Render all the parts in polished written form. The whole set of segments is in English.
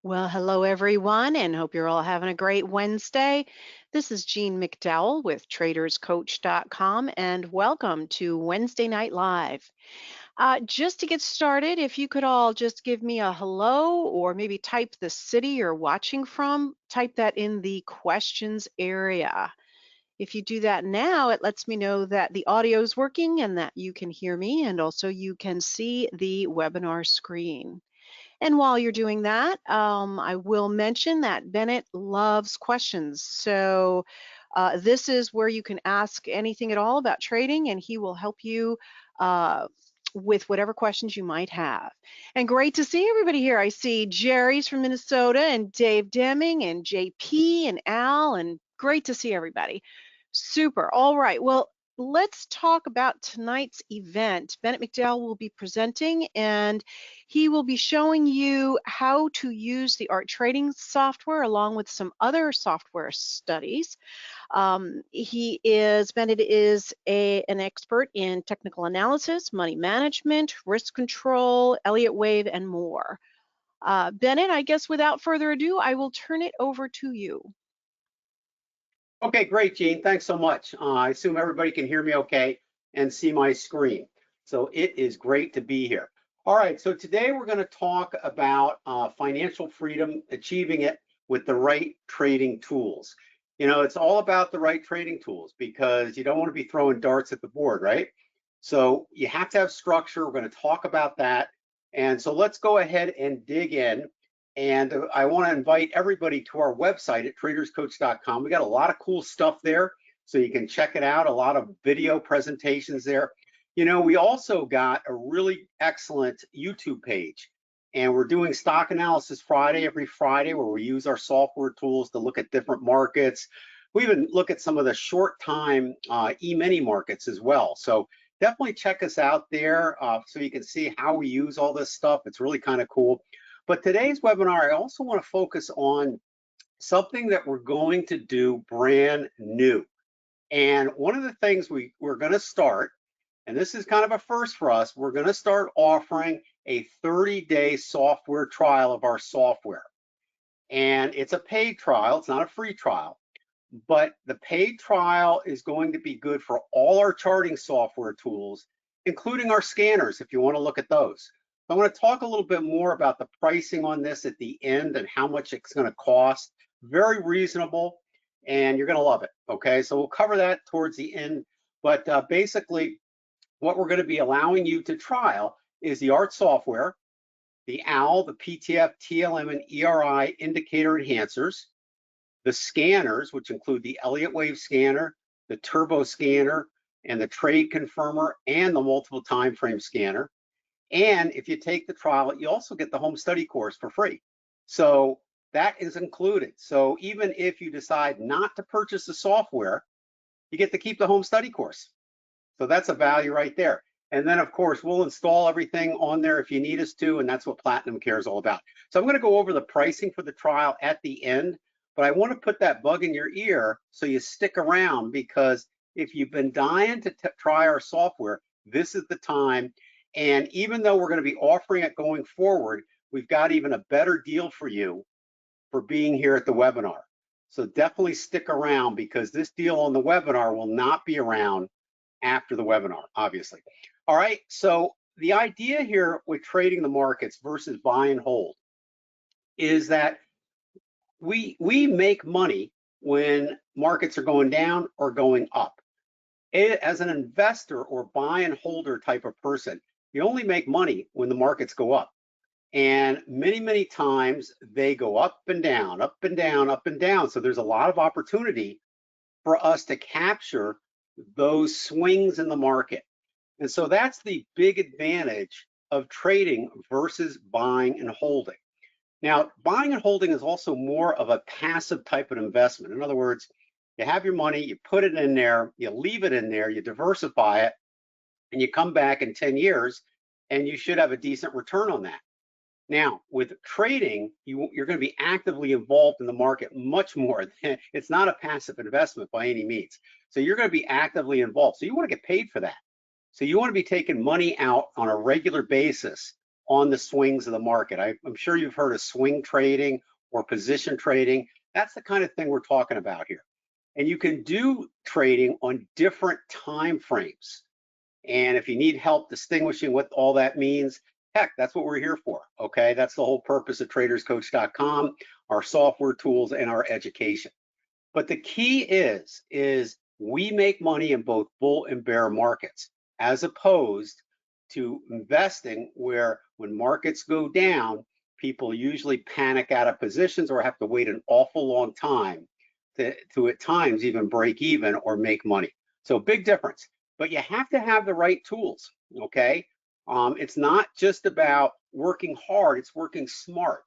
Well, hello everyone, and hope you're all having a great Wednesday. This is Jean McDowell with TradersCoach.com, and welcome to Wednesday Night Live. Just to get started, if you could all just give me a hello or maybe type the city you're watching from, type that in the questions area. If you do that now, it lets me know that the audio is working and that you can hear me, and also you can see the webinar screen. And while you're doing that, I will mention that Bennett loves questions. So this is where you can ask anything at all about trading, and he will help you with whatever questions you might have. And great to see everybody here. I see Jerry's from Minnesota, and Dave Deming, and JP, and Al, and great to see everybody. Super. All right. Well, let's talk about tonight's event. Bennett McDowell will be presenting, and he will be showing you how to use the art trading software along with some other software studies. Bennett is an expert in technical analysis, money management, risk control, Elliott Wave, and more. Bennett, I guess without further ado, I will turn it over to you. Okay, great, Gene. Thanks so much. I assume everybody can hear me okay and see my screen. So it is great to be here. All right, so today we're going to talk about financial freedom, achieving it with the right trading tools. You know, it's all about the right trading tools because you don't want to be throwing darts at the board, right? So you have to have structure. We're going to talk about that. And so let's go ahead and dig in. And I want to invite everybody to our website at traderscoach.com. We got a lot of cool stuff there, so you can check it out, a lot of video presentations there. You know, we also got a really excellent YouTube page, and we're doing Stock Analysis Friday every Friday, where we use our software tools to look at different markets. We even look at some of the short time E-mini markets as well. So definitely check us out there so you can see how we use all this stuff. It's really kind of cool. But today's webinar, I also want to focus on something that we're going to do brand new. And one of the things we're going to start, and this is kind of a first for us, we're going to start offering a 30-day software trial of our software. And it's a paid trial, it's not a free trial, but the paid trial is going to be good for all our charting software tools, including our scanners, if you want to look at those. I want to talk a little bit more about the pricing on this at the end and how much it's going to cost. Very reasonable, and you're going to love it. Okay, so we'll cover that towards the end. But basically, what we're going to be allowing you to trial is the ART software, the OWL, the PTF, TLM, and ERI indicator enhancers, the scanners, which include the Elliott Wave scanner, the Turbo scanner, and the Trade Confirmer, and the multiple time frame scanner. And if you take the trial, you also get the home study course for free. So that is included. So even if you decide not to purchase the software, you get to keep the home study course. So that's a value right there. And then of course, we'll install everything on there if you need us to, and that's what Platinum Care is all about. So I'm gonna go over the pricing for the trial at the end, but I wanna put that bug in your ear so you stick around, because if you've been dying to try our software, this is the time. And even though we're going to be offering it going forward, we've got even a better deal for you for being here at the webinar. So definitely stick around, because this deal on the webinar will not be around after the webinar, obviously. All right, so the idea here with trading the markets versus buy and hold is that we make money when markets are going down or going up. As an investor or buy and holder type of person, you only make money when the markets go up. And many times they go up and down, up and down, up and down. So there's a lot of opportunity for us to capture those swings in the market. And so that's the big advantage of trading versus buying and holding. Now, buying and holding is also more of a passive type of investment. In other words, you have your money, you put it in there, you leave it in there, you diversify it, and you come back in 10 years and you should have a decent return on that. Now, with trading, you're going to be actively involved in the market much more. It's not a passive investment by any means. So you're going to be actively involved. So you want to get paid for that. So you want to be taking money out on a regular basis on the swings of the market. I'm sure you've heard of swing trading or position trading. That's the kind of thing we're talking about here. And you can do trading on different time frames. And if you need help distinguishing what all that means, heck, that's what we're here for, okay? That's the whole purpose of traderscoach.com, our software tools, and our education. But the key is we make money in both bull and bear markets, as opposed to investing where when markets go down, people usually panic out of positions or have to wait an awful long time to at times even break even or make money. So big difference, but you have to have the right tools, okay? It's not just about working hard, it's working smart.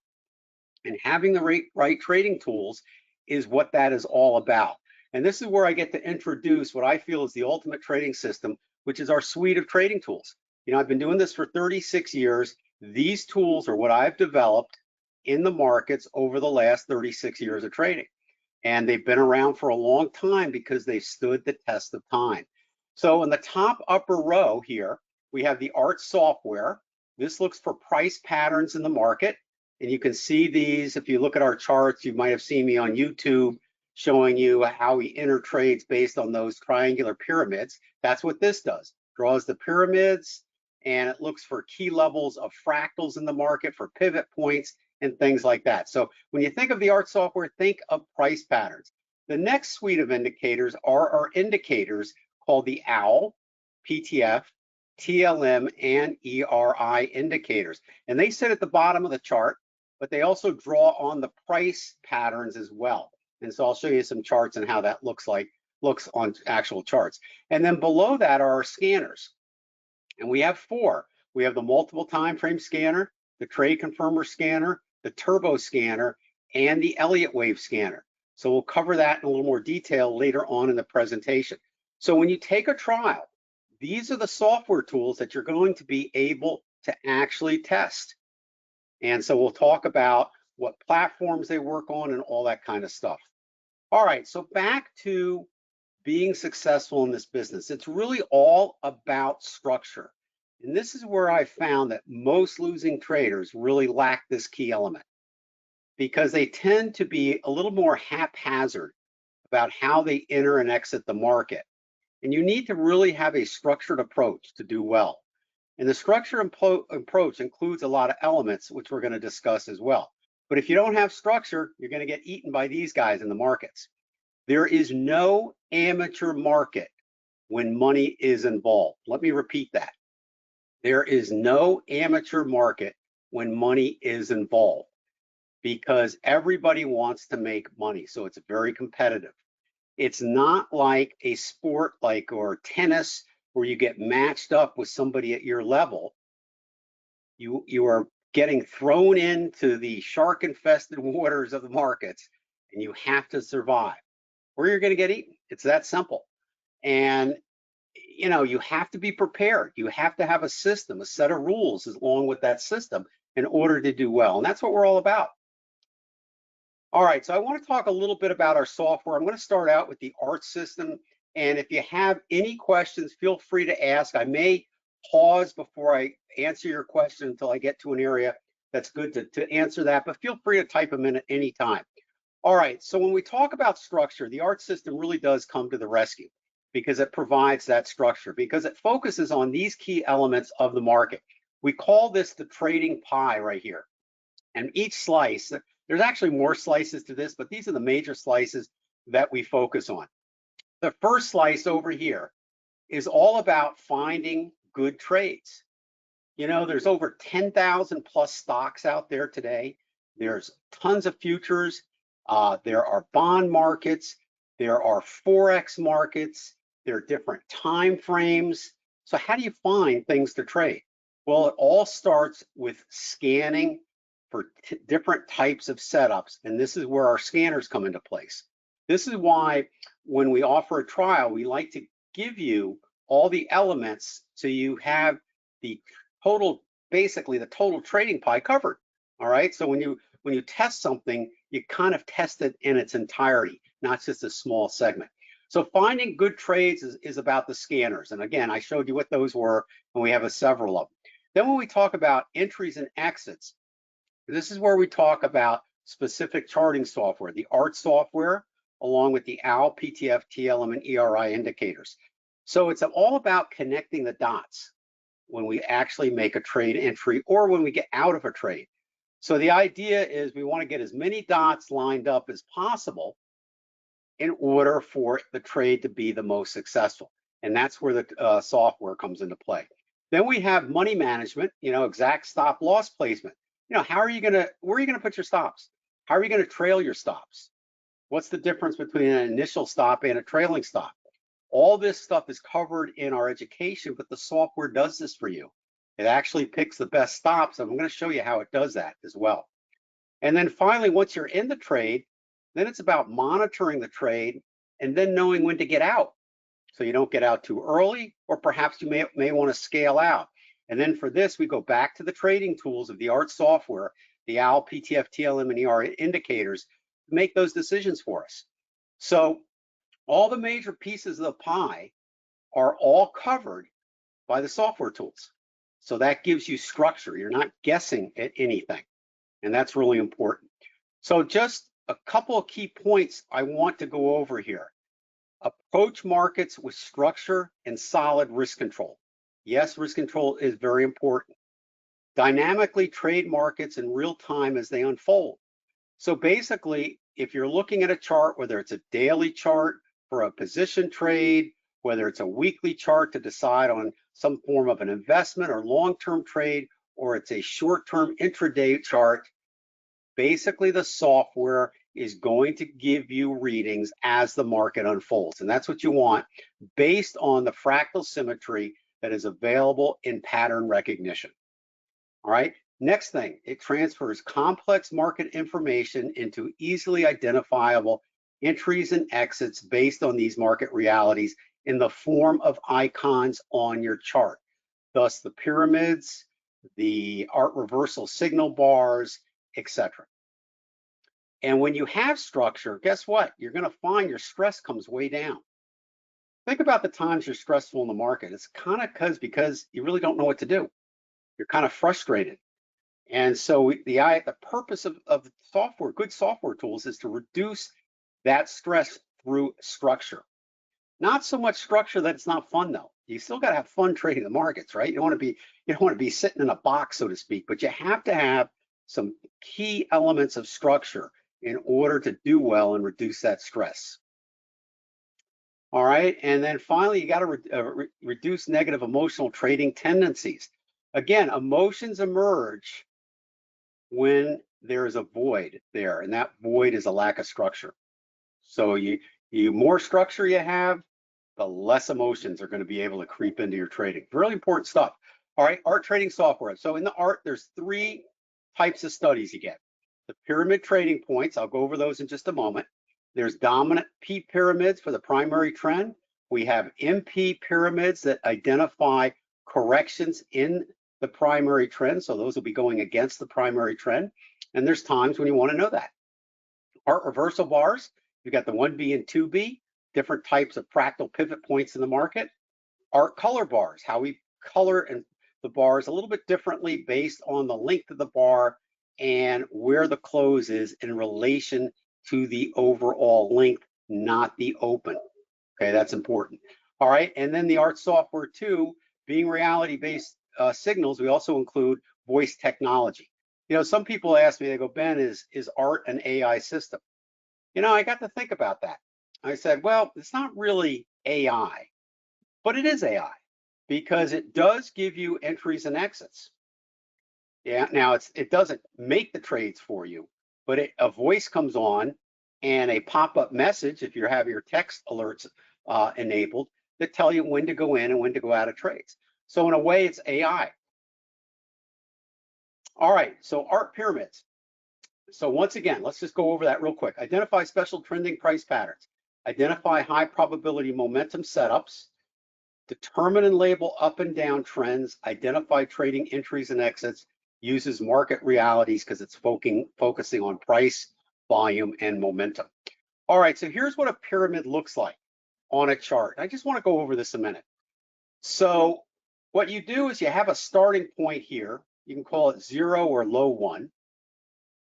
And having the right trading tools is what that is all about. And this is where I get to introduce what I feel is the ultimate trading system, which is our suite of trading tools. You know, I've been doing this for 36 years. These tools are what I've developed in the markets over the last 36 years of trading. And they've been around for a long time because they stood the test of time. So in the top upper row here, we have the ART software. This looks for price patterns in the market. And you can see these, if you look at our charts, you might have seen me on YouTube showing you how we enter trades based on those triangular pyramids. That's what this does. Draws the pyramids, and it looks for key levels of fractals in the market, for pivot points, and things like that. So when you think of the ART software, think of price patterns. The next suite of indicators are our indicators called the OWL, PTF, TLM, and ERI indicators. And they sit at the bottom of the chart, but they also draw on the price patterns as well. And so I'll show you some charts and how that looks on actual charts. And then below that are our scanners. And we have four. We have the multiple time frame scanner, the trade confirmer scanner, the turbo scanner, and the Elliott wave scanner. So we'll cover that in a little more detail later on in the presentation. So when you take a trial, these are the software tools that you're going to be able to actually test. And so we'll talk about what platforms they work on and all that kind of stuff. All right, so back to being successful in this business. It's really all about structure. And this is where I found that most losing traders really lack this key element, because they tend to be a little more haphazard about how they enter and exit the market. And you need to really have a structured approach to do well. And the structured approach includes a lot of elements, which we're going to discuss as well. But if you don't have structure, you're going to get eaten by these guys in the markets. There is no amateur market when money is involved. Let me repeat that. There is no amateur market when money is involved, because everybody wants to make money. So it's very competitive. It's not like a sport or tennis where you get matched up with somebody at your level. You are getting thrown into the shark-infested waters of the markets, and you have to survive, or you're going to get eaten. It's that simple. And you know, you have to be prepared. You have to have a system, a set of rules along with that system in order to do well. And that's what we're all about. All right, so I want to talk a little bit about our software. I'm going to start out with the ART system. And if you have any questions, feel free to ask. I may pause before I answer your question until I get to an area that's good to answer that, but feel free to type them in at any time. All right, so when we talk about structure, the ART system really does come to the rescue, because it provides that structure, because it focuses on these key elements of the market. We call this the trading pie right here. And each slice, there's actually more slices to this, but these are the major slices that we focus on. The first slice over here is all about finding good trades. You know, there's over 10,000 plus stocks out there today. There's tons of futures. There are bond markets. There are Forex markets. There are different time frames. So how do you find things to trade? Well, it all starts with scanning for different types of setups. And this is where our scanners come into place. This is why when we offer a trial, we like to give you all the elements so you have the total, basically the total trading pie covered. All right, so when you test something, you kind of test it in its entirety, not just a small segment. So finding good trades is about the scanners. And again, I showed you what those were, and we have several of them. Then when we talk about entries and exits, this is where we talk about specific charting software, the ART software, along with the OWL, PTF, TLM, and ERI indicators. So it's all about connecting the dots when we actually make a trade entry or when we get out of a trade. So the idea is we want to get as many dots lined up as possible in order for the trade to be the most successful. And that's where the software comes into play. Then we have money management, exact stop loss placement. Where are you gonna put your stops? How are you gonna trail your stops? What's the difference between an initial stop and a trailing stop? All this stuff is covered in our education, but the software does this for you. It actually picks the best stops, and I'm gonna show you how it does that as well. And then finally, once you're in the trade, then it's about monitoring the trade and then knowing when to get out. So you don't get out too early, or perhaps you may want to scale out. And then for this, we go back to the trading tools of the ART software, the OWL, PTF, TLM, and ERI indicators to make those decisions for us. So all the major pieces of the pie are all covered by the software tools. So that gives you structure. You're not guessing at anything. And that's really important. So just a couple of key points I want to go over here. Approach markets with structure and solid risk control. Yes, risk control is very important. Dynamically trade markets in real time as they unfold. So basically, if you're looking at a chart, whether it's a daily chart for a position trade, whether it's a weekly chart to decide on some form of an investment or long-term trade, or it's a short-term intraday chart, basically the software is going to give you readings as the market unfolds. And that's what you want based on the fractal symmetry that is available in pattern recognition. All right, next thing, it transfers complex market information into easily identifiable entries and exits based on these market realities in the form of icons on your chart. Thus the pyramids, the ART reversal signal bars, etc. And when you have structure, guess what? You're going to find your stress comes way down. Think about the times you're stressful in the market. It's kind of because you really don't know what to do. You're kind of frustrated. And so the purpose of software, good software tools, is to reduce that stress through structure. Not so much structure that it's not fun though. You still got to have fun trading the markets, right? You don't want to be sitting in a box, so to speak, but you have to have some key elements of structure in order to do well and reduce that stress. All right, and then finally, you got to reduce negative emotional trading tendencies. Again, emotions emerge when there is a void there, and that void is a lack of structure. So you more structure you have, the less emotions are going to be able to creep into your trading. Really important stuff. All right, ART trading software. So in the ART, there's 3 types of studies you get. The pyramid trading points, I'll go over those in just a moment. There's dominant P pyramids for the primary trend. We have MP pyramids that identify corrections in the primary trend. So those will be going against the primary trend. And there's times when you want to know that. ART reversal bars, you got the 1B and 2B, different types of fractal pivot points in the market. ART color bars, how we color and the bars a little bit differently based on the length of the bar and where the close is in relation to the overall length, not the open. Okay, that's important. All right, and then the ART software too, being reality-based signals, we also include voice technology. Some people ask me, they go, Ben, is ART an AI system? I got to think about that. I said, well, it's not really AI, but it is AI because it does give you entries and exits. Yeah, now it doesn't make the trades for you, but a voice comes on and a pop-up message, if you have your text alerts enabled, that tell you when to go in and when to go out of trades. So in a way, it's AI. All right, so ART pyramids. So once again, let's just go over that real quick. Identify special trending price patterns. Identify high probability momentum setups. Determine and label up and down trends. Identify trading entries and exits. Uses market realities because it's focusing on price, volume, and momentum. All right, so here's what a pyramid looks like on a chart. I just want to go over this a minute. So what you do is you have a starting point here. You can call it 0 or low 1.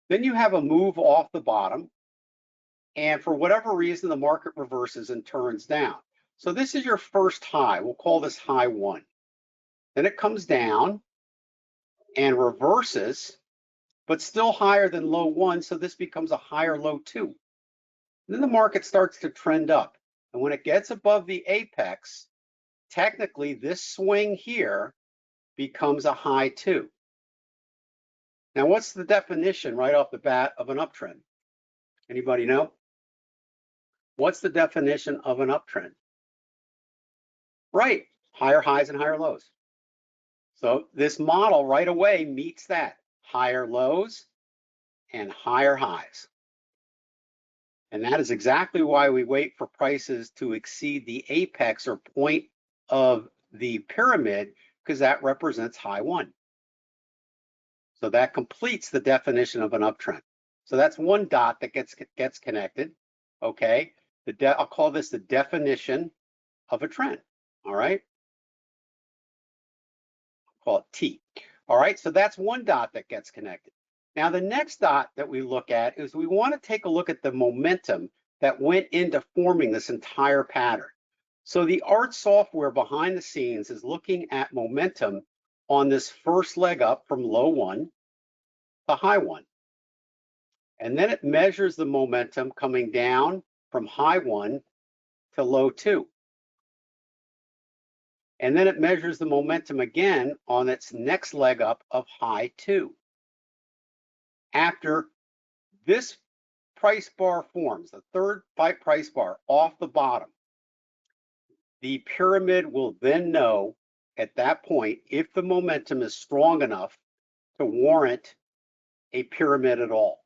Then you have a move off the bottom. And for whatever reason, the market reverses and turns down. So this is your first high. We'll call this high 1. Then it comes down and reverses, but still higher than low 1. So this becomes a higher low 2. And then the market starts to trend up. And when it gets above the apex, technically this swing here becomes a high 2. Now, what's the definition right off the bat of an uptrend? Anybody know? What's the definition of an uptrend? Right, higher highs and higher lows. So this model right away meets that, higher lows and higher highs. And that is exactly why we wait for prices to exceed the apex or point of the pyramid, because that represents high 1. So that completes the definition of an uptrend. So that's one dot that gets connected, okay? I'll call this the definition of a trend, all right? I'll call it T. All right, so that's one dot that gets connected. Now the next dot that we look at is we want to take a look at the momentum that went into forming this entire pattern. So the art software behind the scenes is looking at momentum on this first leg up from low 1 to high 1. And then it measures the momentum coming down from high 1 to low 2. And then it measures the momentum again on its next leg up of high 2. After this price bar forms, the third price bar off the bottom, the pyramid will then know at that point if the momentum is strong enough to warrant a pyramid at all.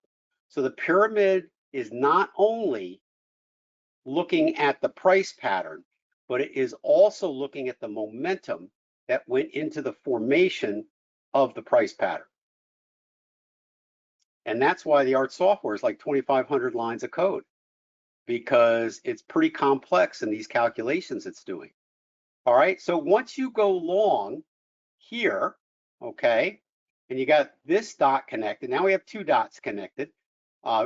So the pyramid is not only looking at the price pattern, but it is also looking at the momentum that went into the formation of the price pattern. And that's why the art software is like 2,500 lines of code, because it's pretty complex in these calculations it's doing. All right, so once you go long here, okay, and you got this dot connected, now we have two dots connected.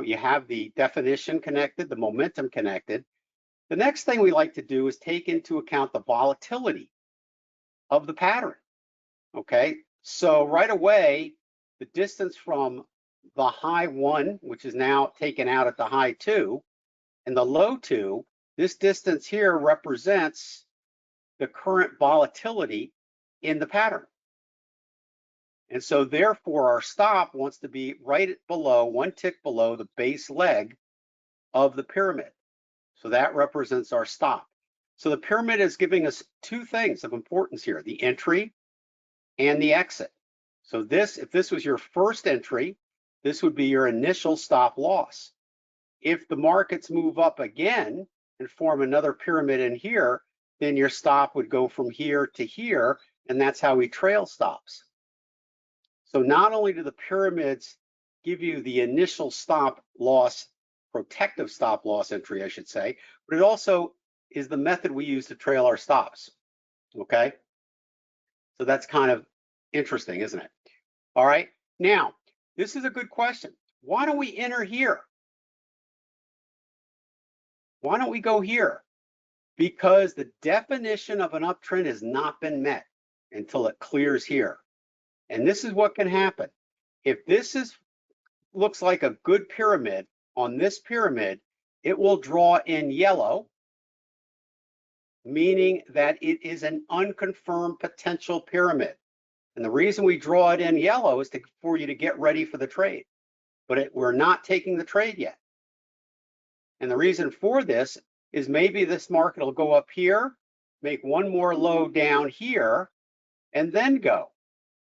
You have the definition connected, the momentum connected. The next thing we like to do is take into account the volatility of the pattern, okay? So right away, the distance from the high 1, which is now taken out at the high 2, and the low 2, this distance here represents the current volatility in the pattern. And so therefore our stop wants to be right below, one tick below the base leg of the pyramid. So that represents our stop. So the pyramid is giving us two things of importance here, the entry and the exit. So this, if this was your first entry, this would be your initial stop loss. If the markets move up again and form another pyramid in here, then your stop would go from here to here, and that's how we trail stops. So not only do the pyramids give you the initial stop loss, protective stop loss entry, I should say, but it also is the method we use to trail our stops, okay? So that's kind of interesting, isn't it? All right, now, this is a good question. Why don't we enter here? Why don't we go here? Because the definition of an uptrend has not been met until it clears here. And this is what can happen. If this looks like a good pyramid, on this pyramid, it will draw in yellow, meaning that it is an unconfirmed potential pyramid. And the reason we draw it in yellow is for you to get ready for the trade. But we're not taking the trade yet. And the reason for this is maybe this market will go up here, make one more low down here, and then go.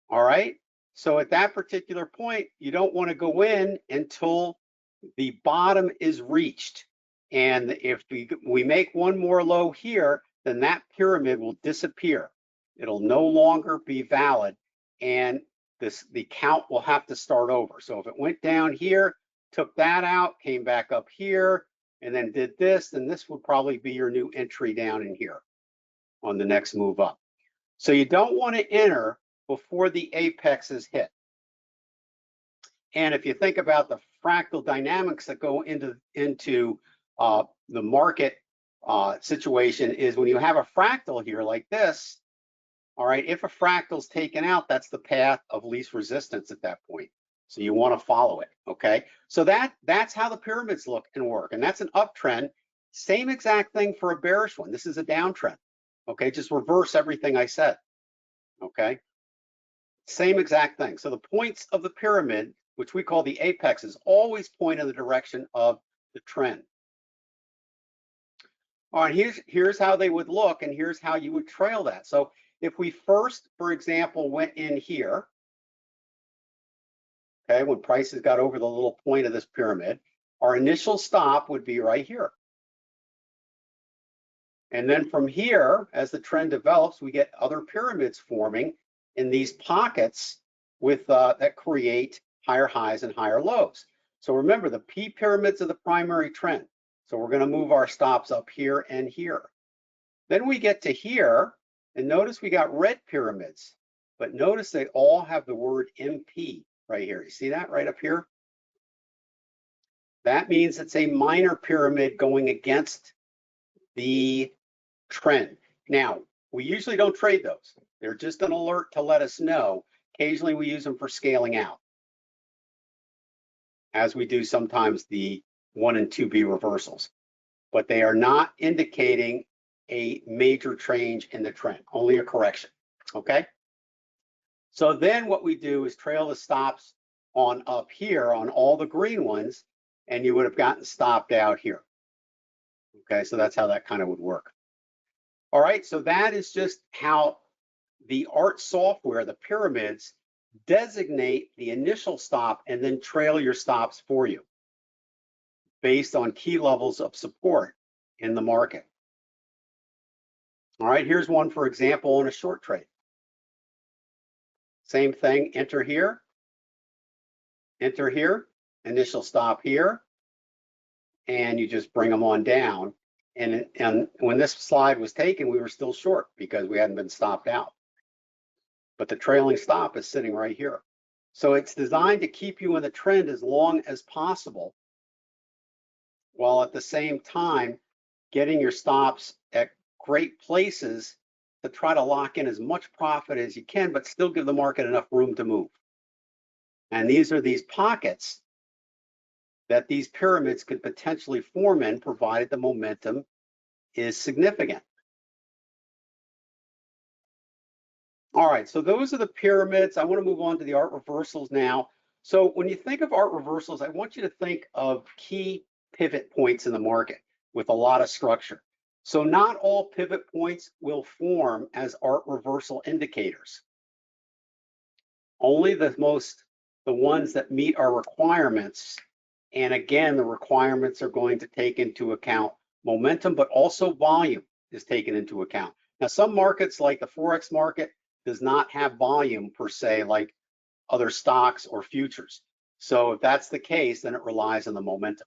All right. So at that particular point, you don't want to go in until the bottom is reached. And if we make one more low here, then that pyramid will disappear. It'll no longer be valid, and the count will have to start over. So if it went down here, took that out, came back up here, and then did this, then this would probably be your new entry down in here on the next move up. So you don't want to enter before the apex is hit. And if you think about the fractal dynamics that go into the market situation, is when you have a fractal here like this, all right, if a fractal is taken out, that's the path of least resistance at that point. So you want to follow it, okay? So that's how the pyramids look and work, and that's an uptrend. Same exact thing for a bearish one. This is a downtrend, okay? Just reverse everything I said, okay? Same exact thing. So the points of the pyramid, which we call the apexes, always point in the direction of the trend. All right, here's how they would look, and here's how you would trail that. So if we first, for example, went in here, okay, when prices got over the little point of this pyramid, our initial stop would be right here. And then from here, as the trend develops, we get other pyramids forming in these pockets with that create higher highs and higher lows. So remember, the P pyramids are the primary trend. So we're going to move our stops up here and here. Then we get to here, and notice we got red pyramids, but notice they all have the word MP right here. You see that right up here? That means it's a minor pyramid going against the trend. Now, we usually don't trade those. They're just an alert to let us know. Occasionally we use them for scaling out, as we do sometimes the 1 and 2B reversals. But they are not indicating a major change in the trend, only a correction, okay? So then what we do is trail the stops on up here on all the green ones, and you would have gotten stopped out here. Okay, so that's how that kind of would work. All right, so that is just how the art software, the pyramids, designate the initial stop and then trail your stops for you based on key levels of support in the market. All right, here's one, for example, on a short trade. Same thing, enter here, initial stop here, and you just bring them on down. And when this slide was taken, we were still short because we hadn't been stopped out. But the trailing stop is sitting right here. So it's designed to keep you in the trend as long as possible, while at the same time getting your stops at great places to try to lock in as much profit as you can, but still give the market enough room to move. And these are these pockets that these pyramids could potentially form in, provided the momentum is significant. All right, so those are the pyramids. I want to move on to the art reversals now. So when you think of art reversals, I want you to think of key pivot points in the market with a lot of structure. So not all pivot points will form as art reversal indicators. Only the ones that meet our requirements. And again, the requirements are going to take into account momentum, but also volume is taken into account. Now, some markets like the Forex market does not have volume per se, like other stocks or futures. So if that's the case, then it relies on the momentum.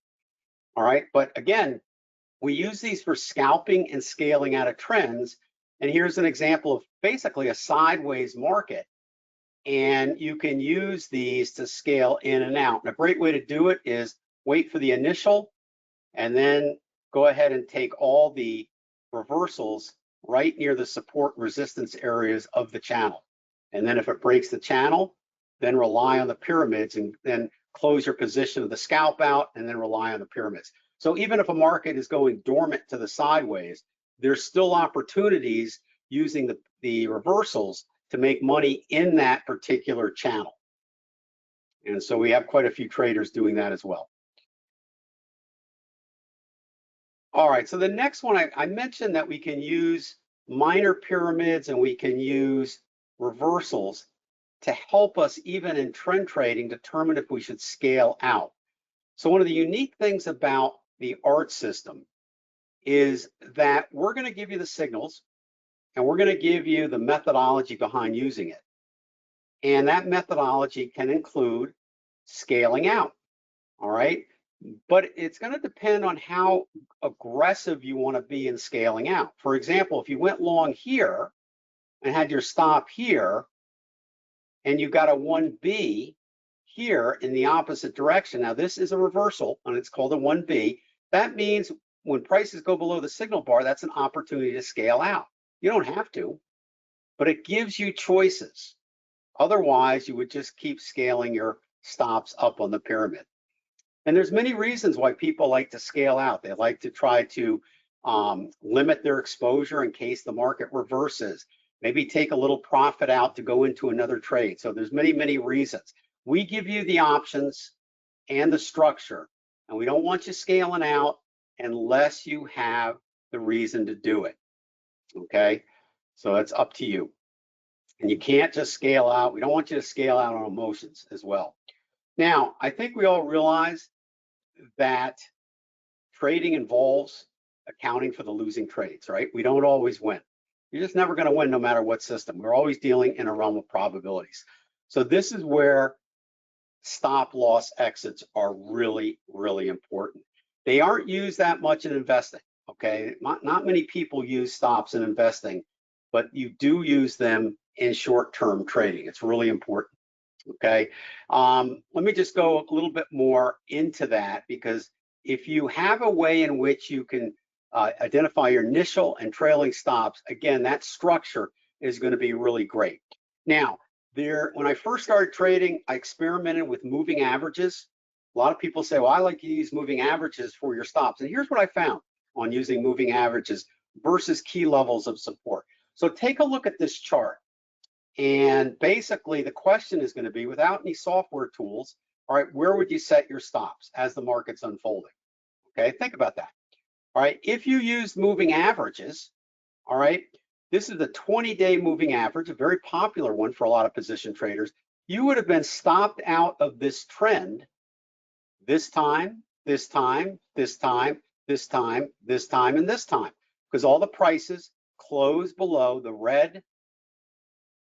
All right, but again, we use these for scalping and scaling out of trends. And here's an example of basically a sideways market. And you can use these to scale in and out. And a great way to do it is wait for the initial and then go ahead and take all the reversals right near the support resistance areas of the channel. And then if it breaks the channel, then rely on the pyramids and then close your position of the scalp out and then rely on the pyramids. So even if a market is going dormant to the sideways, there's still opportunities using the reversals to make money in that particular channel. And so we have quite a few traders doing that as well. All right, so the next one, I mentioned that we can use minor pyramids and we can use reversals to help us even in trend trading determine if we should scale out. So one of the unique things about the art system is that we're going to give you the signals and we're going to give you the methodology behind using it. And that methodology can include scaling out, all right? But it's going to depend on how aggressive you want to be in scaling out. For example, if you went long here and had your stop here, and you got a 1B here in the opposite direction. Now this is a reversal and it's called a 1B. That means when prices go below the signal bar, that's an opportunity to scale out. You don't have to, but it gives you choices. Otherwise, you would just keep scaling your stops up on the pyramid. And there's many reasons why people like to scale out. They like to try to limit their exposure in case the market reverses. Maybe take a little profit out to go into another trade. So there's many, many reasons. We give you the options and the structure, and we don't want you scaling out unless you have the reason to do it, okay? So it's up to you. And you can't just scale out. We don't want you to scale out on emotions as well. Now, I think we all realize that trading involves accounting for the losing trades, right? We don't always win. You're just never going to win no matter what system. We're always dealing in a realm of probabilities. So this is where stop loss exits are really, really important. They aren't used that much in investing, okay? Not many people use stops in investing, but you do use them in short-term trading. It's really important, okay? Let me just go a little bit more into that, because if you have a way in which you can identify your initial and trailing stops, again, that structure is going to be really great. Now, when I first started trading, I experimented with moving averages. A lot of people say, well, I like to use moving averages for your stops. And here's what I found on using moving averages versus key levels of support. So take a look at this chart. And basically, the question is going to be, without any software tools, all right, where would you set your stops as the market's unfolding? Okay, think about that. All right, if you use moving averages, all right, this is the 20-day moving average, a very popular one for a lot of position traders. You would have been stopped out of this trend this time, this time, this time, this time, this time, and this time, because all the prices close below the red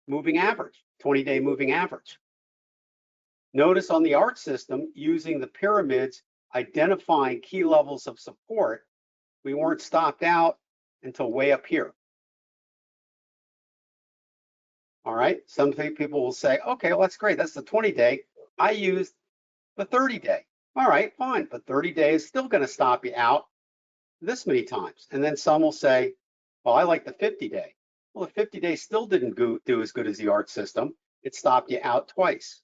moving average, 20-day moving average. Notice on the ART system, using the pyramids, identifying key levels of support, we weren't stopped out until way up here. All right, some people will say, okay, well, that's great. That's the 20-day. I used the 30-day. All right, fine, but 30-day is still going to stop you out this many times. And then some will say, well, I like the 50-day. Well, the 50-day still didn't do as good as the ART system. It stopped you out twice.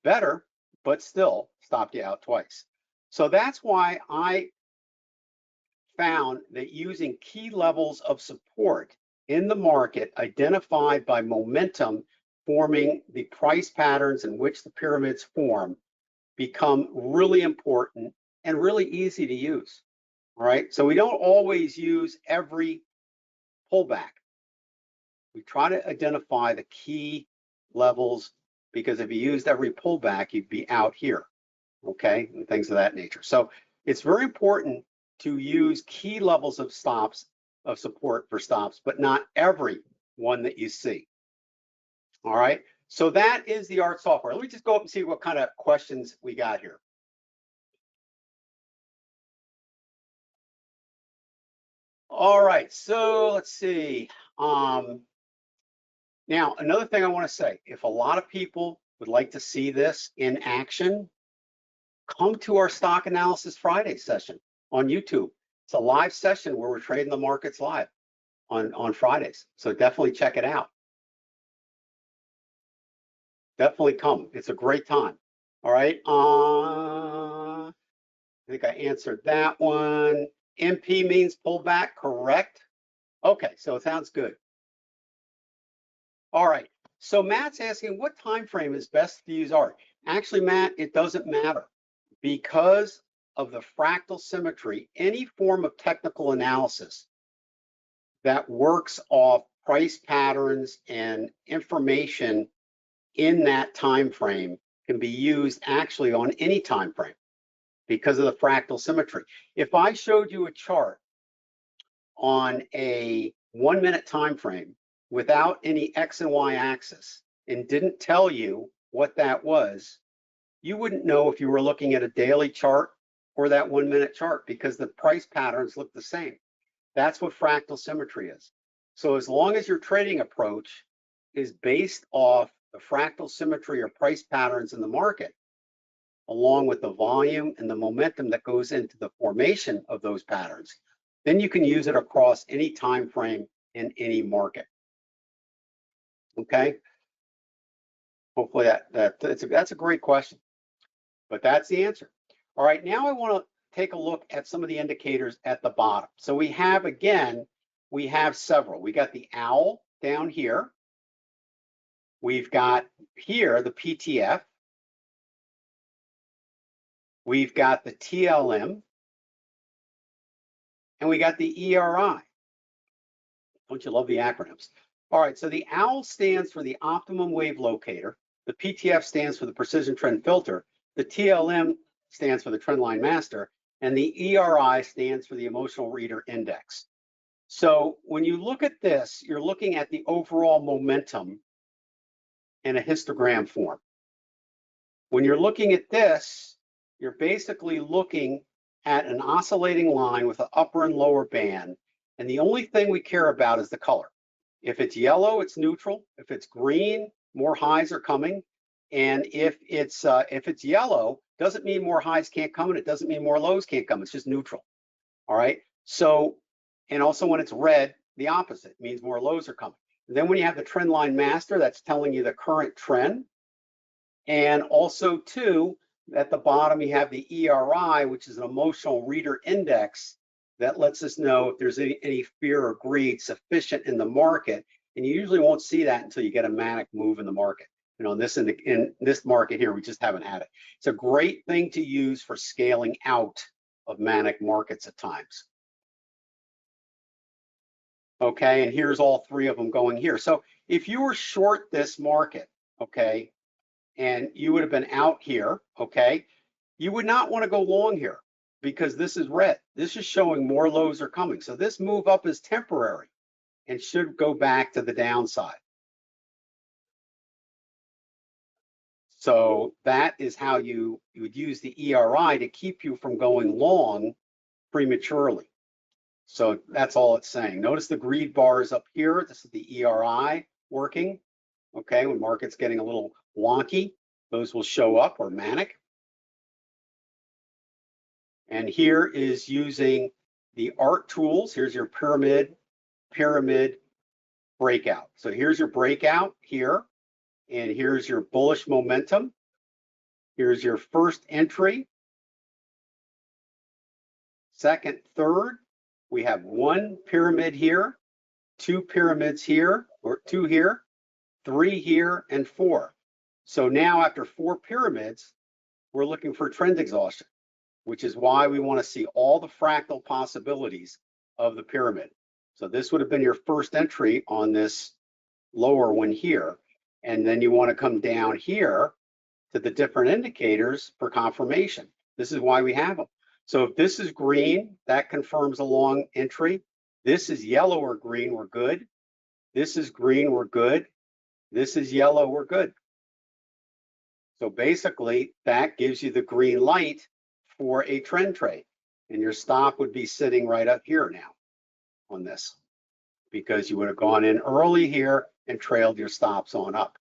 Better, but still stopped you out twice. So that's why I found that using key levels of support in the market identified by momentum forming the price patterns in which the pyramids form become really important and really easy to use. All right, so we don't always use every pullback. We try to identify the key levels, because if you used every pullback, you'd be out here, okay, and things of that nature. So it's very important to use key levels of stops, of support for stops, but not every one that you see. All right, so that is the ART software. Let me just go up and see what kind of questions we got here. All right, so let's see. Now, another thing I want to say, if a lot of people would like to see this in action, come to our Stock Analysis Friday session on YouTube. It's a live session where we're trading the markets live on Fridays. So definitely check it out. Definitely come. It's a great time. All right. I think I answered that one. MP means pullback, correct? Okay, so it sounds good. All right. So Matt's asking, what time frame is best to use ART? Actually, Matt, it doesn't matter. Because of the fractal symmetry, any form of technical analysis that works off price patterns and information in that time frame can be used actually on any time frame because of the fractal symmetry. If I showed you a chart on a 1-minute time frame without any X and Y axis and didn't tell you what that was, you wouldn't know if you were looking at a daily chart or that 1-minute chart, because the price patterns look the same. That's what fractal symmetry is. So as long as your trading approach is based off the fractal symmetry or price patterns in the market, along with the volume and the momentum that goes into the formation of those patterns, then you can use it across any time frame in any market. Okay. Hopefully that's a great question, but that's the answer. All right, now I want to take a look at some of the indicators at the bottom. So we have, again, we have several. We got the OWL down here. We've got here the PTF. We've got the TLM. And we got the ERI. Don't you love the acronyms? All right, so the OWL stands for the optimum wave locator. The PTF stands for the precision trend filter. The TLM stands for the trend line master. And the ERI stands for the emotional reader index. So when you look at this, you're looking at the overall momentum in a histogram form. When you're looking at this, you're basically looking at an oscillating line with an upper and lower band. And the only thing we care about is the color. If it's yellow, it's neutral. If it's green, more highs are coming. And if it's yellow, doesn't mean more highs can't come, and it doesn't mean more lows can't come. It's just neutral. All right. So, and also when it's red, the opposite means more lows are coming. And then when you have the trend line master, that's telling you the current trend. And also too, at the bottom, you have the ERI, which is an emotional reader index that lets us know if there's any fear or greed sufficient in the market. And you usually won't see that until you get a manic move in the market. You know, in this market here, we just haven't had it. It's a great thing to use for scaling out of manic markets at times. Okay, and here's all three of them going here. So if you were short this market, okay, and you would have been out here, okay, you would not want to go long here because this is red. This is showing more lows are coming. So this move up is temporary and should go back to the downside. So that is how you would use the ERI to keep you from going long prematurely. So that's all it's saying. Notice the greed bar is up here. This is the ERI working. Okay, when market's getting a little wonky, those will show up, or manic. And here is using the ART tools. Here's your pyramid breakout. So here's your breakout here, and here's your bullish momentum. Here's your first entry, second, third. We have one pyramid here, two pyramids here, or two here, three here, and four. So now after four pyramids, we're looking for trend exhaustion, which is why we want to see all the fractal possibilities of the pyramid. So this would have been your first entry on this lower one here. And then you want to come down here to the different indicators for confirmation. This is why we have them. So if this is green, that confirms a long entry. This is yellow or green, we're good. This is green, we're good. This is yellow, we're good. So basically, that gives you the green light for a trend trade. And your stop would be sitting right up here now on this, because you would have gone in early here and trailed your stops on up.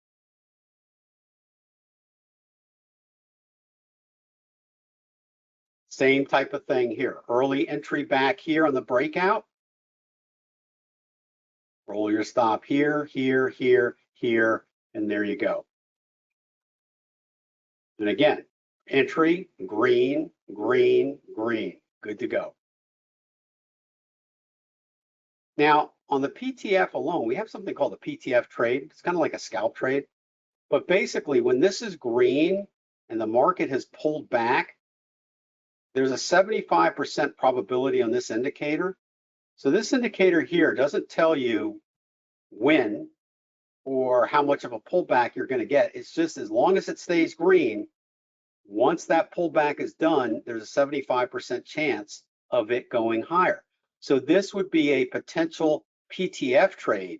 Same type of thing here. Early entry back here on the breakout. Roll your stop here, here, here, here, and there you go. And again, entry, green, green, green. Good to go. Now, on the PTF alone, we have something called a PTF trade. It's kind of like a scalp trade. But basically, when this is green and the market has pulled back, there's a 75% probability on this indicator. So this indicator here doesn't tell you when or how much of a pullback you're going to get. It's just as long as it stays green, once that pullback is done, there's a 75% chance of it going higher. So this would be a potential PTF trade.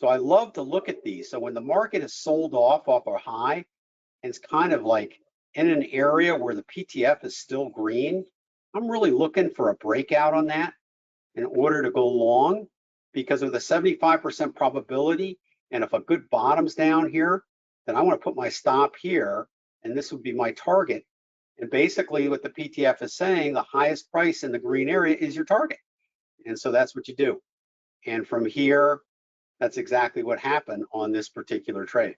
So I love to look at these. So when the market is sold off a high, and it's kind of like in an area where the PTF is still green, I'm really looking for a breakout on that in order to go long, because with a 75% probability, and if a good bottom's down here, then I want to put my stop here, and this would be my target. And basically what the PTF is saying, the highest price in the green area is your target. And so that's what you do. And from here, that's exactly what happened on this particular trade.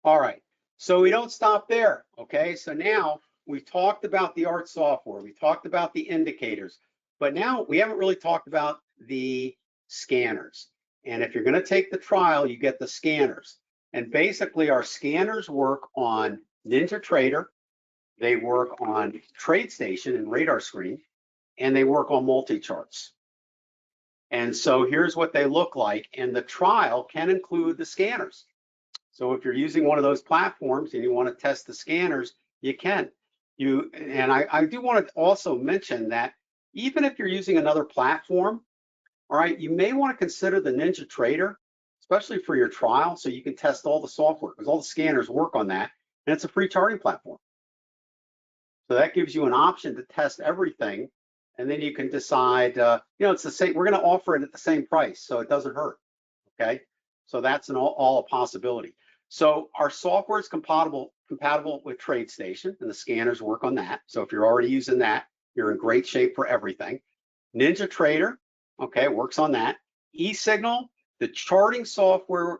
All right, so we don't stop there, okay? So now we've talked about the ART software, we talked about the indicators, but now we haven't really talked about the scanners. And if you're gonna take the trial, you get the scanners. And basically our scanners work on NinjaTrader, they work on TradeStation and Radar Screen, and they work on multi-charts. And so here's what they look like, and the trial can include the scanners. So if you're using one of those platforms and you want to test the scanners, you can. I do want to also mention that even if you're using another platform, all right, you may want to consider the NinjaTrader, especially for your trial, so you can test all the software because all the scanners work on that, and it's a free charting platform. So that gives you an option to test everything, and then you can decide, it's the same, we're going to offer it at the same price, so it doesn't hurt, okay? So that's all a possibility. So our software is compatible with TradeStation, and the scanners work on that. So if you're already using that, you're in great shape for everything. NinjaTrader, okay, works on that. eSignal, the charting software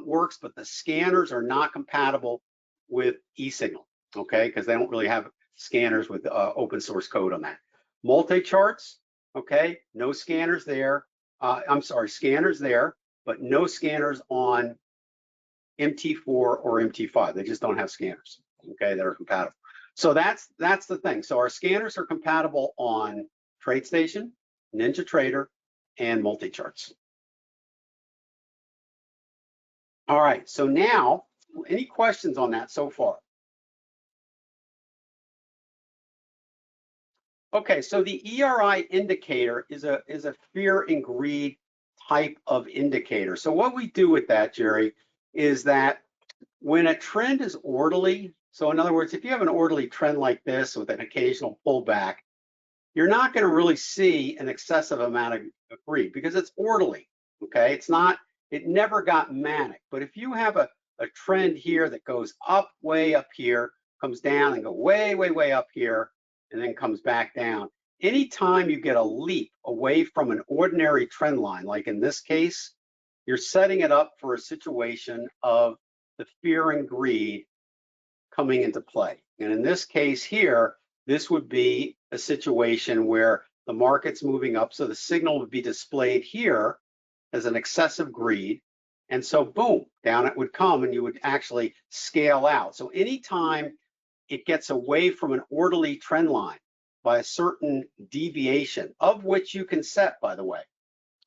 works, but the scanners are not compatible with eSignal, okay, because they don't really have scanners with open source code on that. Multi-charts, okay, no scanners there. Scanners there, but no scanners on MT4 or MT5. They just don't have scanners, okay, that are compatible. So that's the thing. So our scanners are compatible on TradeStation, NinjaTrader, and multi-charts. All right, so now, any questions on that so far? Okay, so the ERI indicator is a fear and greed type of indicator. So what we do with that, Jerry, is that when a trend is orderly, so in other words, if you have an orderly trend like this with an occasional pullback, you're not going to really see an excessive amount of greed because it's orderly, okay? It never got manic. But if you have a trend here that goes up, way up here, comes down and go way, way, way up here, and then comes back down. Anytime you get a leap away from an ordinary trend line, like in this case, you're setting it up for a situation of the fear and greed coming into play. And in this case here, this would be a situation where the market's moving up, so the signal would be displayed here as an excessive greed, and so boom, down it would come, and you would actually scale out. So anytime it gets away from an orderly trend line by a certain deviation, of which you can set, by the way,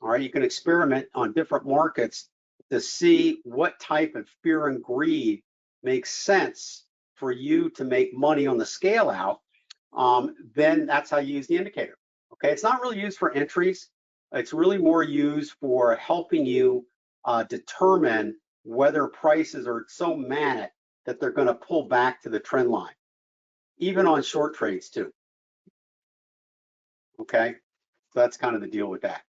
all right, you can experiment on different markets to see what type of fear and greed makes sense for you to make money on the scale out, then that's how you use the indicator. Okay, it's not really used for entries. It's really more used for helping you determine whether prices are so manic that they're going to pull back to the trend line, even on short trades too. Okay, so that's kind of the deal with that.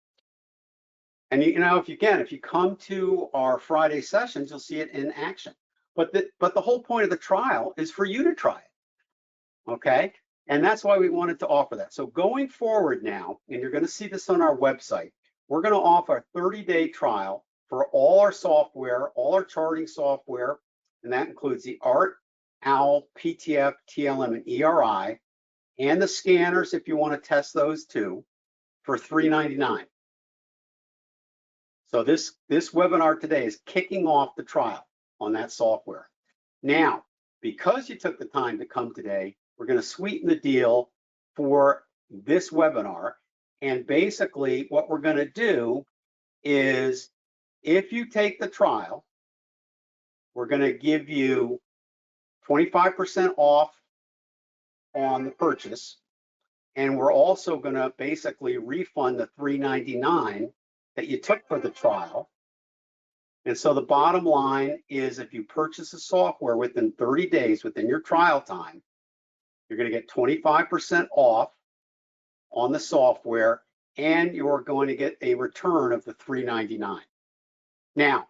And if you come to our Friday sessions, you'll see it in action. But the whole point of the trial is for you to try it. Okay, and that's why we wanted to offer that. So going forward now, and you're going to see this on our website, we're going to offer a 30-day trial for all our software, all our charting software, and that includes the ART, OWL, PTF, TLM, and ERI, and the scanners if you want to test those too, for $3.99. So this webinar today is kicking off the trial on that software. Now, because you took the time to come today, we're going to sweeten the deal for this webinar. And basically what we're going to do is, if you take the trial, we're going to give you 25% off on the purchase. And we're also going to basically refund the $3.99 that you took for the trial. And so the bottom line is, if you purchase the software within 30 days, within your trial time, you're going to get 25% off on the software, and you're going to get a return of the $3.99. Now,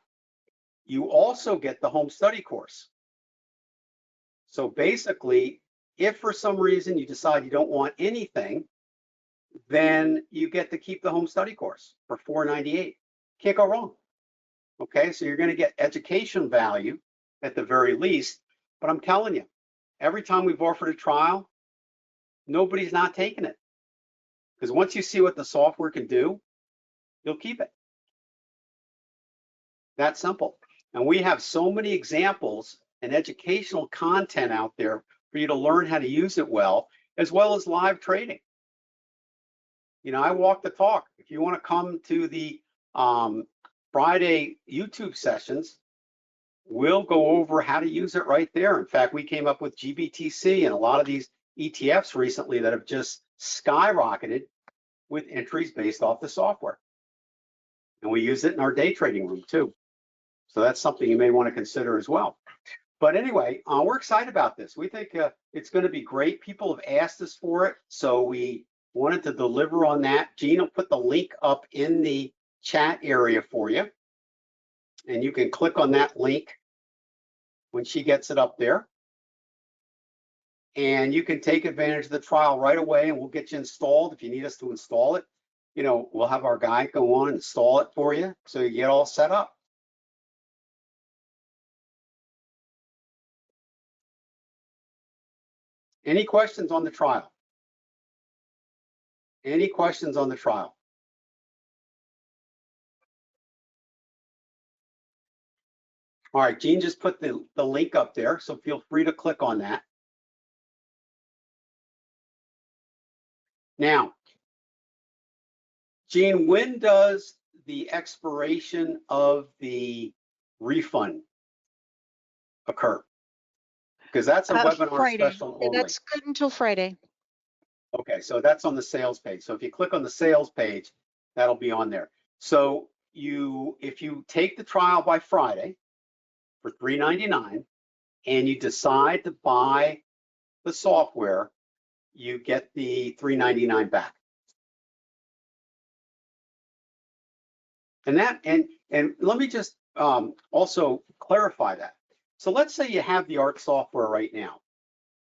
you also get the home study course. So basically, if for some reason you decide you don't want anything, then you get to keep the home study course for $4.98. Can't go wrong. Okay, so you're going to get education value at the very least, but I'm telling you, every time we've offered a trial, nobody's not taking it. Because once you see what the software can do, you'll keep it. That simple. And we have so many examples and educational content out there for you to learn how to use it well as live trading. You know, I walk the talk. If you want to come to the Friday YouTube sessions, we'll go over how to use it right there. In fact, we came up with GBTC and a lot of these ETFs recently that have just skyrocketed with entries based off the software. And we use it in our day trading room too. So that's something you may want to consider as well. But anyway, we're excited about this. We think it's going to be great. People have asked us for it, so we wanted to deliver on that. Jean will put the link up in the chat area for you. And you can click on that link when she gets it up there. And you can take advantage of the trial right away, and we'll get you installed. If you need us to install it, you know, we'll have our guy go on and install it for you so you get all set up. Any questions on the trial? Any questions on the trial? All right, Jean just put the link up there, so feel free to click on that. Now, Jean, when does the expiration of the refund occur? Because that's a webinar Friday. special Yeah, only. that's good until Friday. Okay, so that's on the sales page. So if you click on the sales page, that'll be on there. So if you take the trial by Friday for $3.99 and you decide to buy the software, you get the $3.99 back. And let me just also clarify that. So let's say you have the ART software right now,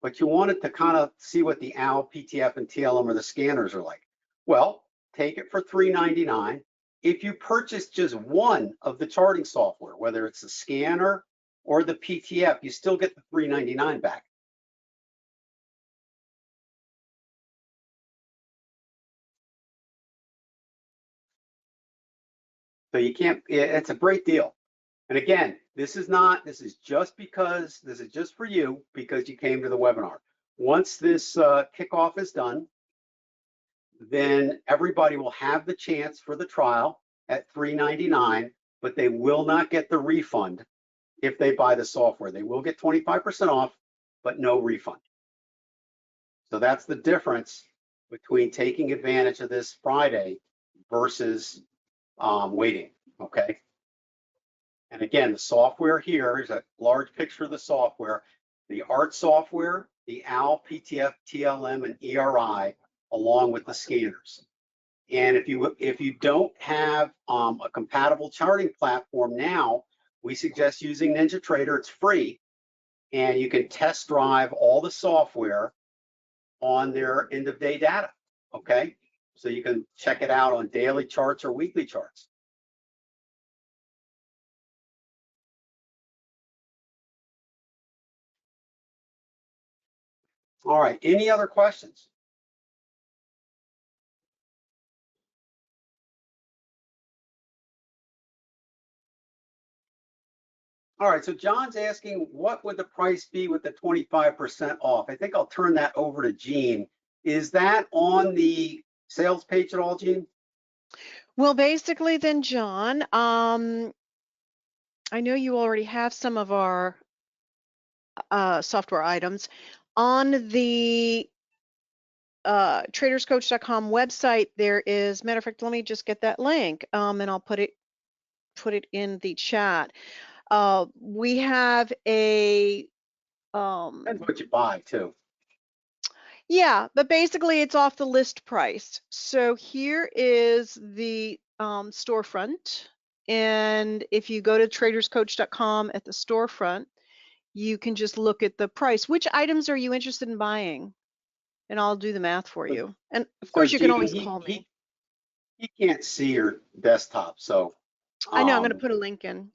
but you wanted to kind of see what the OWL, PTF, and TLM or the scanners are like. Well, take it for $3.99. If you purchase just one of the charting software, whether it's the scanner or the PTF, you still get the $3.99 back. So you can't, it's a great deal. And again, this is just for you because you came to the webinar. Once this kickoff is done, then everybody will have the chance for the trial at $3.99, but they will not get the refund if they buy the software. They will get 25% off, but no refund. So that's the difference between taking advantage of this Friday versus waiting, okay? And again, the software here is a large picture of the software. The ART software, the OWL, PTF, TLM, and ERI, along with the scanners. And if you don't have a compatible charting platform now, we suggest using NinjaTrader. It's free, and you can test drive all the software on their end-of-day data, okay? So you can check it out on daily charts or weekly charts. All right, any other questions? All right, so John's asking, what would the price be with the 25% off? I think I'll turn that over to Jean. Is that on the sales page at all, Jean? Well, basically then, John, I know you already have some of our software items on the traderscoach.com website. There is, matter of fact, let me just get that link and I'll put it in the chat. We have a Depends what you buy too. Yeah, but basically it's off the list price. So here is the storefront. And if you go to traderscoach.com at the storefront, you can just look at the price. Which items are you interested in buying? And I'll do the math for So, you. And of so course, you can Gene, always he, call he, me. he can't see your desktop. So, I know I'm going to um, put a link in.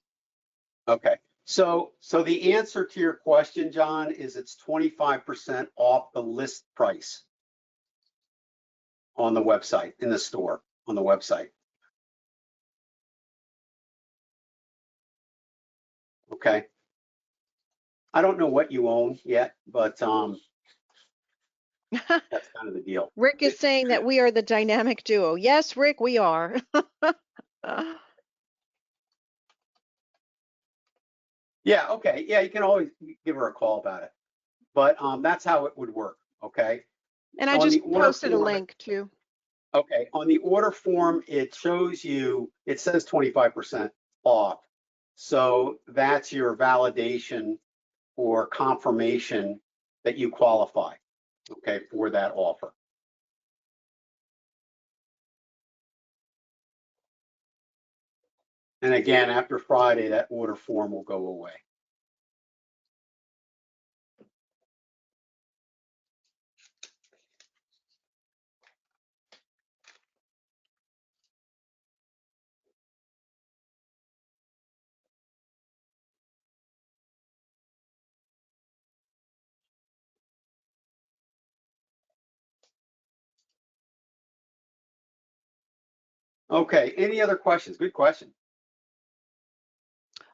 okay. So the answer to your question, John, is it's 25% off the list price on the website, in the store, on the website. Okay. I don't know what you own yet, but that's kind of the deal. Rick is saying that we are the dynamic duo. Yes, Rick, we are. Yeah, okay. Yeah, you can always give her a call about it. But that's how it would work. Okay. And I On the just order posted a form, link too. okay, on the order form, it shows you, it says 25% off. So that's your validation or confirmation that you qualify, okay, for that offer. And again, after Friday, that order form will go away. Okay, any other questions? Good question.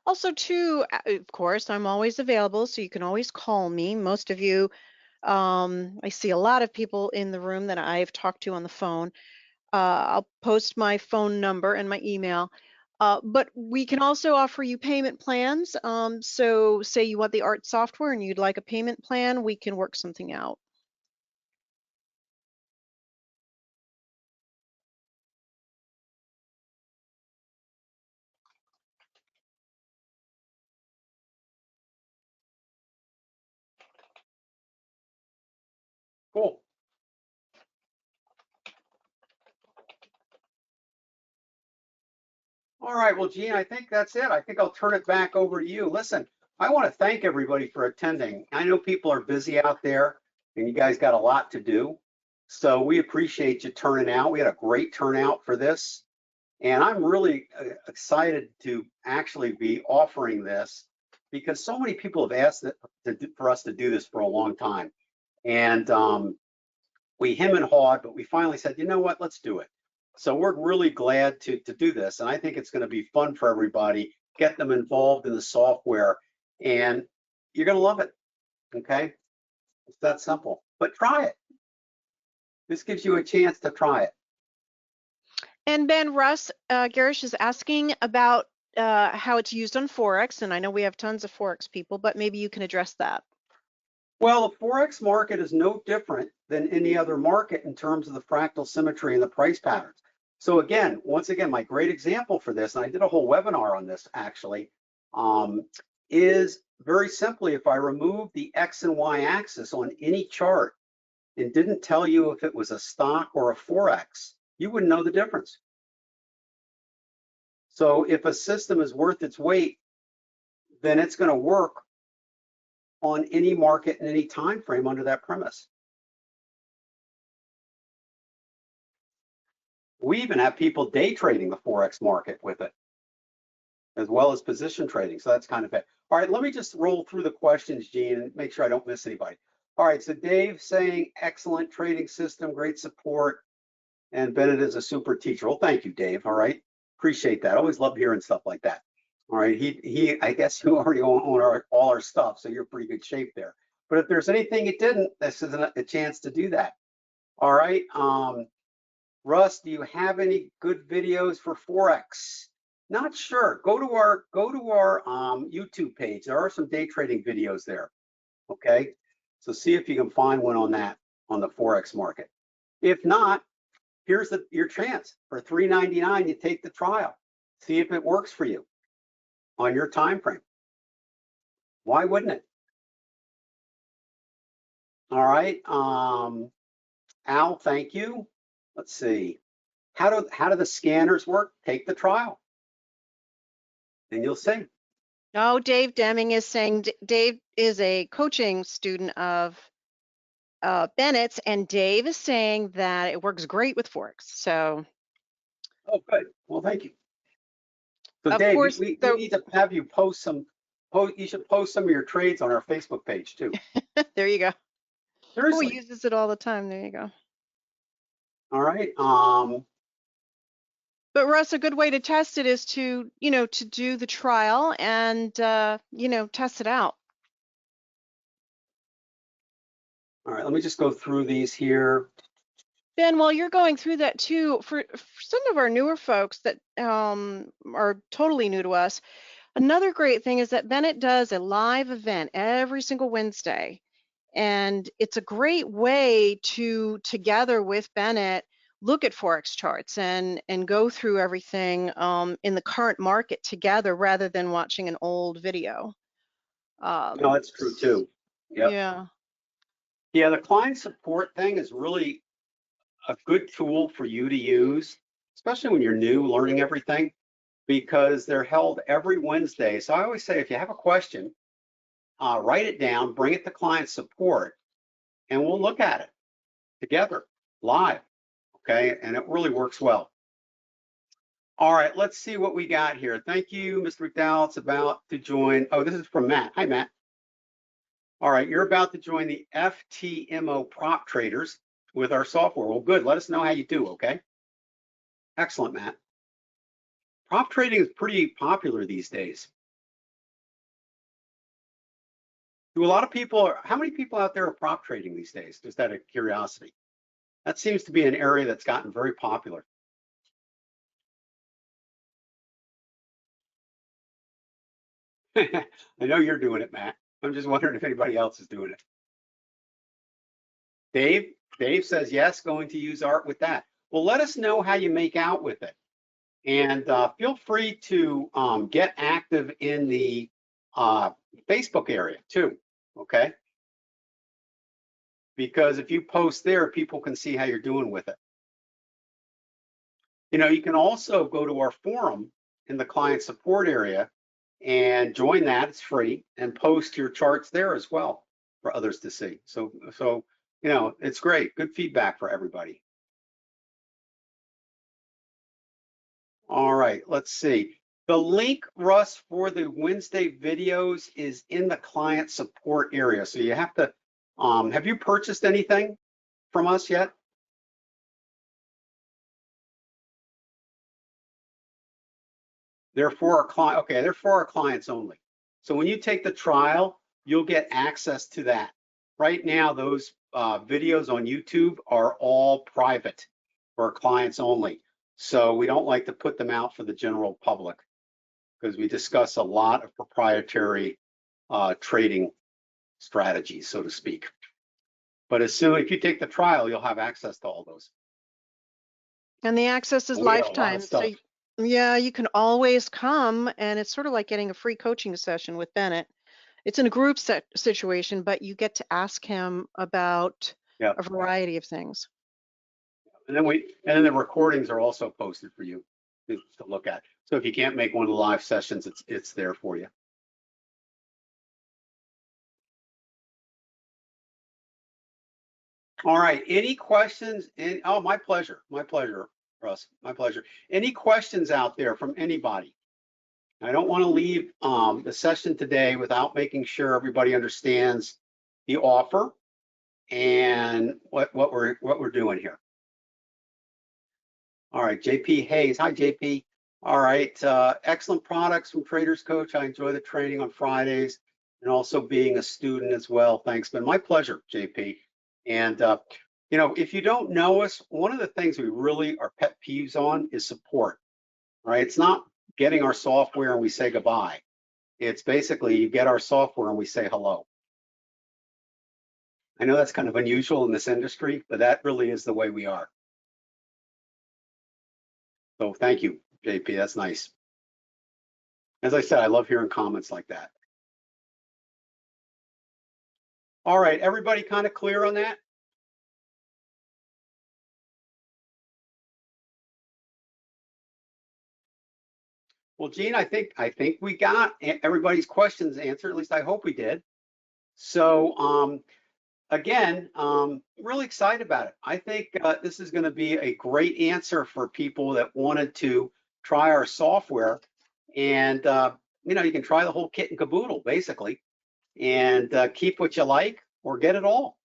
Also, too, of course, I'm always available, so you can always call me. Most of you, I see a lot of people in the room that I've talked to on the phone. I'll post my phone number and my email. But we can also offer you payment plans. So say you want the art software and you'd like a payment plan, we can work something out. Cool. All right, well, Gene, I think that's it. I think I'll turn it back over to you. Listen, I want to thank everybody for attending. I know people are busy out there and you guys got a lot to do. So we appreciate you turning out. We had a great turnout for this. And I'm really excited to actually be offering this because so many people have asked for us to do this for a long time. And we hem and hawed, but we finally said, you know what, let's do it. So we're really glad to do this. And I think it's going to be fun for everybody, get them involved in the software, and you're going to love it. Okay. It's that simple, but try it. This gives you a chance to try it. And Ben, Russ Garish is asking about how it's used on Forex. And I know we have tons of Forex people, but maybe you can address that. Well, the Forex market is no different than any other market in terms of the fractal symmetry and the price patterns. So again, once again, my great example for this, and I did a whole webinar on this actually, is very simply, if I remove the X and Y axis on any chart and didn't tell you if it was a stock or a Forex, you wouldn't know the difference. So if a system is worth its weight, then it's going to work on any market in any time frame under that premise. We even have people day trading the Forex market with it, as well as position trading. So that's kind of it. All right, let me just roll through the questions, Gene, and make sure I don't miss anybody. All right, so Dave saying excellent trading system, great support, and Bennett is a super teacher. Well, thank you, Dave. All right, appreciate that. Always love hearing stuff like that. All right, I guess you already own all our stuff, so you're in pretty good shape there. But if there's anything you didn't, this is a chance to do that. All right. Russ, do you have any good videos for Forex? Not sure. Go to our YouTube page. There are some day trading videos there. Okay, so see if you can find one on that on the Forex market. If not, here's your chance for $3.99. You take the trial. See if it works for you on your time frame. Why wouldn't it? All right. Al, thank you. Let's see. How do the scanners work? Take the trial and you'll see. Oh, Dave Deming is saying Dave is a coaching student of Bennett's, and Dave is saying that it works great with Forks. So, Oh, good. Well, thank you. So of Dave, course, we need to have you post some, you should post some of your trades on our Facebook page too. there you go. Oh, he Seriously. uses it all the time. There you go. All right. But Russ, a good way to test it is to, to do the trial and, test it out. All right, let me just go through these here. Ben, while you're going through that too, for some of our newer folks that are totally new to us, another great thing is that Bennett does a live event every single Wednesday. And it's a great way to together with Bennett look at Forex charts and go through everything in the current market together rather than watching an old video. No, that's true too. Yep. Yeah. Yeah, the client support thing is really a good tool for you to use, especially when you're new, learning everything, because they're held every Wednesday. So I always say, if you have a question, write it down, bring it to client support, and we'll look at it together live. Okay, and it really works well. All right, let's see what we got here. Thank you, Mr. McDowell. It's about to join. Oh, this is from Matt. Hi, Matt. All right, you're about to join the FTMO prop traders with our software. Well, good. Let us know how you do, okay? Excellent, Matt. Prop trading is pretty popular these days. Do a lot of people, how many people out there are prop trading these days? Just out of curiosity. That seems to be an area that's gotten very popular. I know you're doing it, Matt. I'm just wondering if anybody else is doing it. Dave says yes, going to use art with that. Well, let us know how you make out with it. And feel free to get active in the Facebook area too, okay? Because if you post there, people can see how you're doing with it. You know, you can also go to our forum in the client support area and join that. It's free, and post your charts there as well for others to see. So you know, it's great. Good feedback for everybody. All right, let's see. The link, Russ, for the Wednesday videos is in the client support area. So you have to, have you purchased anything from us yet? They're for our client. Okay, they're for our clients only. So when you take the trial, you'll get access to that. Right now, those videos on YouTube are all private for our clients only. So we don't like to put them out for the general public because we discuss a lot of proprietary trading strategies, so to speak. But if you take the trial, you'll have access to all those. And the access is And we have a lot lifetime. of So stuff. yeah, you can always come, and it's sort of like getting a free coaching session with Bennett. It's in a group situation, but you get to ask him about Yeah. a variety of things. And then the recordings are also posted for you to look at. So if you can't make one of the live sessions, it's there for you. All right, any questions? Oh, my pleasure, Russ, my pleasure. Any questions out there from anybody? I don't want to leave the session today without making sure everybody understands the offer and what we're doing here. All right, JP Hayes. Hi, JP. All right, excellent products from Traders Coach. I enjoy the training on Fridays and also being a student as well. Thanks, been my pleasure, JP. And you know, if you don't know us, one of the things we really are pet peeves on is support. Right? It's not getting our software and we say goodbye. It's basically you get our software and we say hello. I know that's kind of unusual in this industry, but that really is the way we are. So thank you, JP. That's nice. As I said, I love hearing comments like that. All right, everybody kind of clear on that? Well, Gene, I think we got everybody's questions answered. At least I hope we did. So again, really excited about it. I think this is going to be a great answer for people that wanted to try our software, and you can try the whole kit and caboodle basically, and keep what you like or get it all,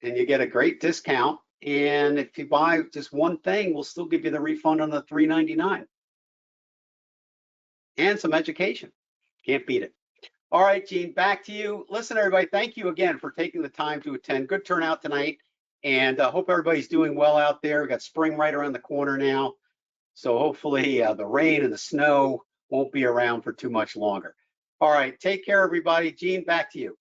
and you get a great discount. And if you buy just one thing, we'll still give you the refund on the $3.99 and some education. Can't beat it. All right, Gene, back to you. Listen, everybody, thank you again for taking the time to attend. Good turnout tonight, and hope everybody's doing well out there. We got spring right around the corner now, so hopefully the rain and the snow won't be around for too much longer. All right, take care, everybody. Gene, back to you.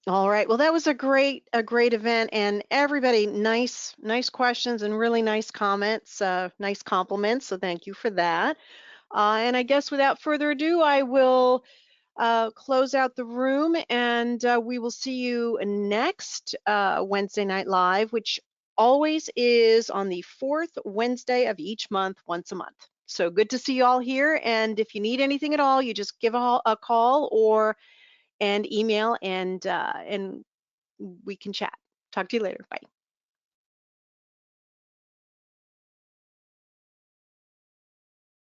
All right. Well, that was a great event, and everybody, nice questions and really nice comments, nice compliments. So thank you for that. And I guess without further ado, I will close out the room, and we will see you next Wednesday Night Live, which always is on the fourth Wednesday of each month, once a month. So good to see you all here. And if you need anything at all, you just give a call or an email, and we can chat. Talk to you later. Bye.